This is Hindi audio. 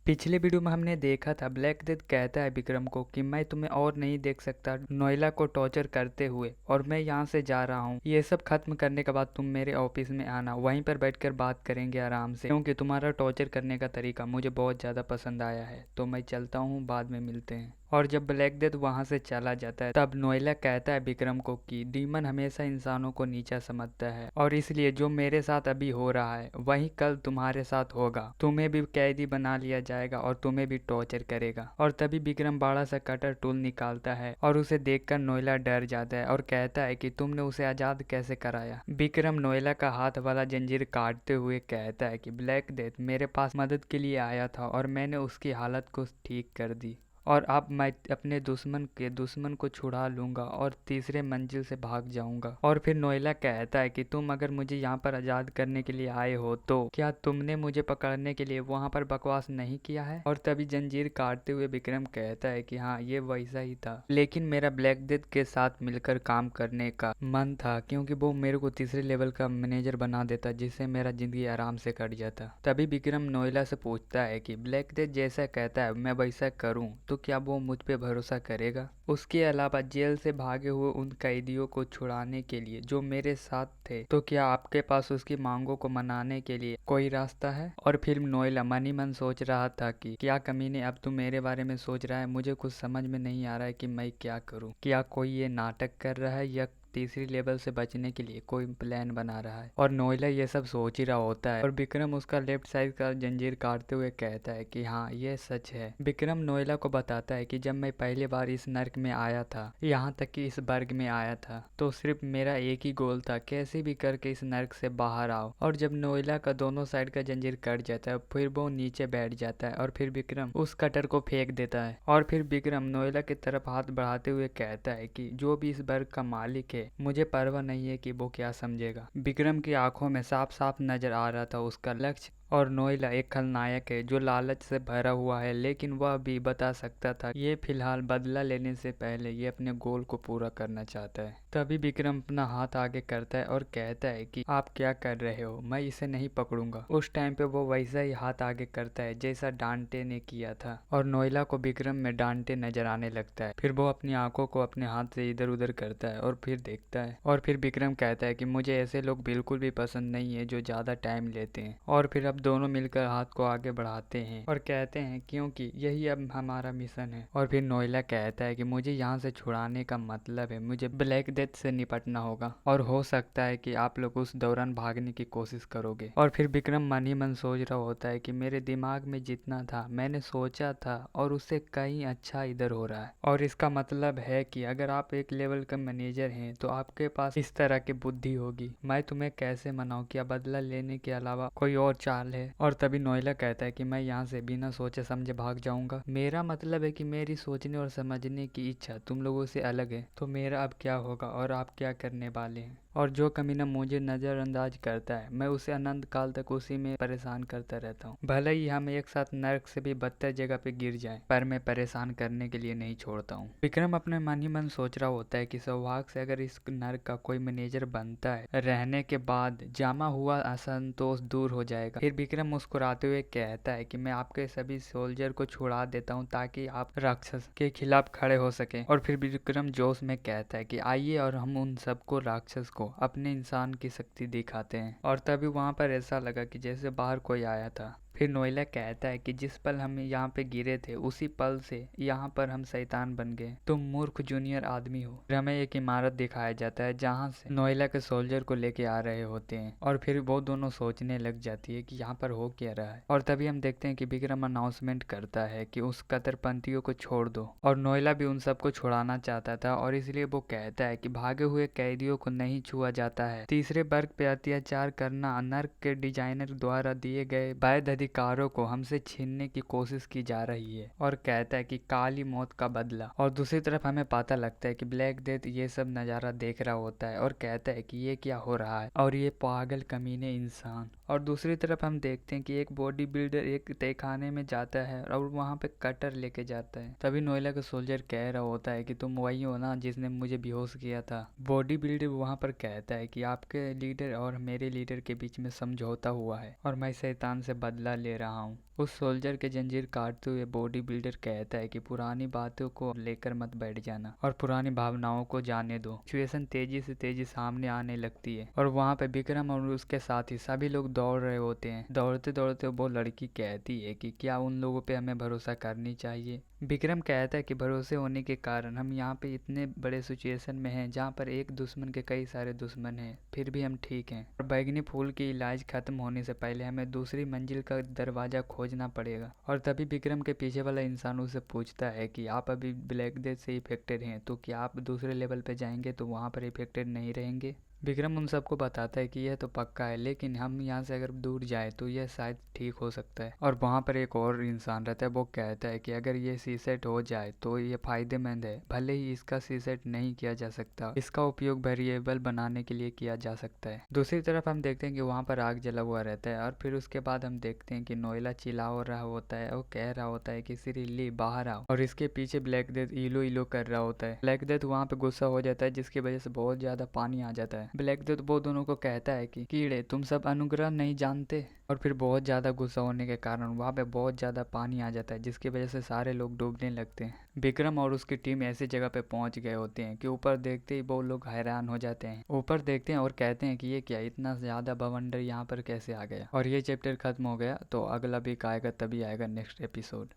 पिछले वीडियो में हमने देखा था ब्लैक डेथ कहता है विक्रम को कि मैं तुम्हें और नहीं देख सकता नोएला को टॉर्चर करते हुए और मैं यहाँ से जा रहा हूँ। ये सब खत्म करने के बाद तुम मेरे ऑफिस में आना, वहीं पर बैठकर बात करेंगे आराम से, क्योंकि तुम्हारा टॉर्चर करने का तरीका मुझे बहुत ज़्यादा पसंद आया है। तो मैं चलता हूँ, बाद में मिलते हैं। और जब ब्लैक डेथ वहां से चला जाता है तब नोएला कहता है विक्रम को कि डीमन हमेशा इंसानों को नीचा समझता है और इसलिए जो मेरे साथ अभी हो रहा है वही कल तुम्हारे साथ होगा। तुम्हें भी कैदी बना लिया जाएगा और तुम्हें भी टॉर्चर करेगा। और तभी विक्रम बड़ा सा कटर टूल निकालता है और उसे देखकर नोएला डर जाता है और कहता है कि तुमने उसे आजाद कैसे कराया। विक्रम नोएला का हाथ वाला जंजीर काटते हुए कहता है कि ब्लैक डेथ मेरे पास मदद के लिए आया था और मैंने उसकी हालत को ठीक कर दी और अब मैं अपने दुश्मन को छुड़ा लूंगा और तीसरे मंजिल से भाग जाऊंगा। और फिर नोएला कहता है कि तुम अगर मुझे यहाँ पर आजाद करने के लिए आए हो तो क्या तुमने मुझे पकड़ने के लिए वहाँ पर बकवास नहीं किया है। और तभी जंजीर काटते हुए विक्रम कहता है कि हाँ, ये वैसा ही था, लेकिन मेरा ब्लैक डेथ के साथ मिलकर काम करने का मन था क्योंकि वो मेरे को तीसरे लेवल का मैनेजर बना देता जिससे मेरा जिंदगी आराम से कट जाता। तभी विक्रम नोएला से पूछता है कि ब्लैक डेथ जैसा कहता है मैं वैसा करूँ तो क्या वो मुझ पे भरोसा करेगा। उसके अलावा जेल से भागे हुए उन कैदियों को छुड़ाने के लिए जो मेरे साथ थे, तो क्या आपके पास उसकी मांगों को मनाने के लिए कोई रास्ता है। और फिर नोएला मन ही मन सोच रहा था कि क्या कमीने अब तू मेरे बारे में सोच रहा है, मुझे कुछ समझ में नहीं आ रहा है कि मैं क्या करूं। क्या कोई ये नाटक कर रहा है या तीसरी लेवल से बचने के लिए कोई प्लान बना रहा है। और नोएला ये सब सोच ही रहा होता है और विक्रम उसका लेफ्ट साइड का जंजीर काटते हुए कहता है कि हाँ, ये सच है। विक्रम नोएला को बताता है कि जब मैं पहली बार इस नर्क में आया था, यहाँ तक कि इस वर्ग में आया था, तो सिर्फ मेरा एक ही गोल था, कैसे भी करके इस नर्क से बाहर आओ। और जब नोएला का दोनों साइड का जंजीर कट जाता है फिर वो नीचे बैठ जाता है और फिर विक्रम उस कटर को फेंक देता है। और फिर विक्रम नोएला की तरफ हाथ बढ़ाते हुए कहता है कि जो भी इस वर्ग का मालिक है, मुझे परवाह नहीं है कि वो क्या समझेगा। विक्रम की आंखों में साफ साफ नजर आ रहा था उसका लक्ष्य। और नोएला एक खलनायक है जो लालच से भरा हुआ है, लेकिन वह भी बता सकता था ये फिलहाल बदला लेने से पहले ये अपने गोल को पूरा करना चाहता है। तभी विक्रम अपना हाथ आगे करता है और कहता है कि आप क्या कर रहे हो, मैं इसे नहीं पकड़ूंगा। उस टाइम पे वो वैसा ही हाथ आगे करता है जैसा डांटे ने किया था और नोएला को विक्रम में डांटे नजर आने लगता है। फिर वो अपनी आंखों को अपने हाथ से इधर उधर करता है और फिर देखता है। और फिर विक्रम कहता है कि मुझे ऐसे लोग बिल्कुल भी पसंद नहीं है जो ज्यादा टाइम लेते हैं। और फिर अब दोनों मिलकर हाथ को आगे बढ़ाते हैं और कहते हैं क्योंकि यही अब हमारा मिशन है। और फिर नोएला कहता है कि मुझे यहाँ से छुड़ाने का मतलब है मुझे ब्लैक डेथ से निपटना होगा और हो सकता है कि आप लोग उस दौरान भागने की कोशिश करोगे। और फिर विक्रम मन ही मन सोच रहा होता है कि मेरे दिमाग में जितना था मैंने सोचा था और उससे कहीं अच्छा इधर हो रहा है। और इसका मतलब है कि अगर आप एक लेवल का मैनेजर हैं तो आपके पास इस तरह की बुद्धि होगी। मैं तुम्हें कैसे मनाऊं, क्या बदला लेने के अलावा कोई और चाल है। और तभी नोएला कहता है कि मैं यहाँ से बिना सोचे समझे भाग जाऊंगा। मेरा मतलब है कि मेरी सोचने और समझने की इच्छा तुम लोगों से अलग है, तो मेरा अब क्या होगा और आप क्या करने वाले हैं। और जो कमीना मुझे नजरअंदाज करता है मैं उसे अनंत काल तक उसी में परेशान करता रहता हूँ। भले ही हम एक साथ नर्क से भी बदतर जगह पे गिर जाएं, पर मैं परेशान करने के लिए नहीं छोड़ता हूँ। विक्रम अपने मन ही मन सोच रहा होता है कि सौभाग्य से अगर इस नर्क का कोई मैनेजर बनता है, रहने के बाद जमा हुआ असंतोष दूर हो जाएगा। फिर विक्रम मुस्कुराते हुए कहता है कि मैं आपके सभी सोल्जर को छुड़ा देता हूँ ताकि आप राक्षस के खिलाफ खड़े हो सके। और फिर विक्रम जोश में कहता है कि आइए और हम उन सबको राक्षस को अपने इंसान की शक्ति दिखाते हैं। और तभी वहां पर ऐसा लगा कि जैसे बाहर कोई आया था। फिर नोएला कहता है कि जिस पल हम यहाँ पे गिरे थे उसी पल से यहाँ पर हम शैतान बन गए, तुम मूर्ख जूनियर आदमी हो। फिर हमें एक इमारत दिखाया जाता है जहाँ से नोएला के सोल्जर को लेके आ रहे होते हैं और फिर वो दोनों सोचने लग जाती है कि यहाँ पर हो क्या रहा है। और तभी हम देखते हैं कि विक्रम अनाउंसमेंट करता है कि उस कट्टरपंथियों को छोड़ दो। और नोएला भी उन सबको छुड़ाना चाहता था और इसलिए वो कहता है कि भागे हुए कैदियों को नहीं छुआ जाता है। तीसरे वर्ग पे अत्याचार करना नर्क के डिजाइनर द्वारा दिए गए वैध अधिकारों को हमसे छीनने की कोशिश की जा रही है। और कहता है कि काली मौत का बदला। और दूसरी तरफ हमें पता लगता है कि ब्लैक डेथ ये सब नज़ारा देख रहा होता है और कहता है कि ये क्या हो रहा है और ये पागल कमीने इंसान। और दूसरी तरफ हम देखते हैं कि एक बॉडी बिल्डर एक तहखाने में जाता है और वहाँ पे कटर लेके जाता है। तभी नोएला का सोल्जर कह रहा होता है कि तुम वही हो ना जिसने मुझे बेहोश किया था। बॉडी बिल्डर वहाँ पर कहता है कि आपके लीडर और मेरे लीडर के बीच में समझौता हुआ है और मैं शैतान से बदला ले रहा हूँ। उस सोल्जर के जंजीर काटते हुए बॉडी बिल्डर कहता है कि पुरानी बातों को लेकर मत बैठ जाना और पुरानी भावनाओं को जाने दो। सिचुएशन तेजी से तेजी सामने आने लगती है और वहाँ पे विक्रम और उसके साथी सभी लोग दौड़ रहे होते हैं। दौड़ते दौड़ते वो लड़की कहती है कि क्या उन लोगों पे हमें भरोसा करनी चाहिए। विक्रम कहता है कि भरोसे होने के कारण हम यहाँ पे इतने बड़े सिचुएशन में हैं जहाँ पर एक दुश्मन के कई सारे दुश्मन हैं, फिर भी हम ठीक हैं और बैगनी फूल की इलाज खत्म होने से पहले हमें दूसरी मंजिल का दरवाजा खोजना पड़ेगा। और तभी विक्रम के पीछे वाला इंसान उससे पूछता है कि आप अभी ब्लैक डेथ से इफेक्टेड हैं, तो क्या आप दूसरे लेवल पे जाएंगे तो वहाँ पर इफेक्टेड नहीं रहेंगे। विक्रम उन सबको बताता है कि यह तो पक्का है, लेकिन हम यहाँ से अगर दूर जाए तो यह शायद ठीक हो सकता है। और वहाँ पर एक और इंसान रहता है, वो कहता है कि अगर ये सीसेट हो जाए तो ये फायदेमंद है, भले ही इसका सीसेट नहीं किया जा सकता, इसका उपयोग वेरिएबल बनाने के लिए किया जा सकता है। दूसरी तरफ हम देखते हैं कि वहाँ पर आग जला हुआ रहता है और फिर उसके बाद हम देखते हैं कि नोएला चिल्ला रहा होता है और कह रहा होता है कि सिरिली बाहर आओ, और इसके पीछे ब्लैक डेथ इलो इलो कर रहा होता है। ब्लैक डेथ वहाँ पे गुस्सा हो जाता है जिसकी वजह से बहुत ज्यादा पानी आ जाता है। ब्लैक डेथ वो दोनों को कहता है कि कीड़े तुम सब अनुग्रह नहीं जानते, और फिर बहुत ज़्यादा गुस्सा होने के कारण वहाँ पे बहुत ज़्यादा पानी आ जाता है जिसकी वजह से सारे लोग डूबने लगते हैं। विक्रम और उसकी टीम ऐसी जगह पे पहुंच गए होते हैं कि ऊपर देखते ही वो लोग हैरान हो जाते हैं। ऊपर देखते हैं और कहते हैं कि ये क्या, इतना ज़्यादा बवंडर यहाँ पर कैसे आ गया। और ये चैप्टर खत्म हो गया, तो अगला भी आएगा, तभी आएगा नेक्स्ट एपिसोड।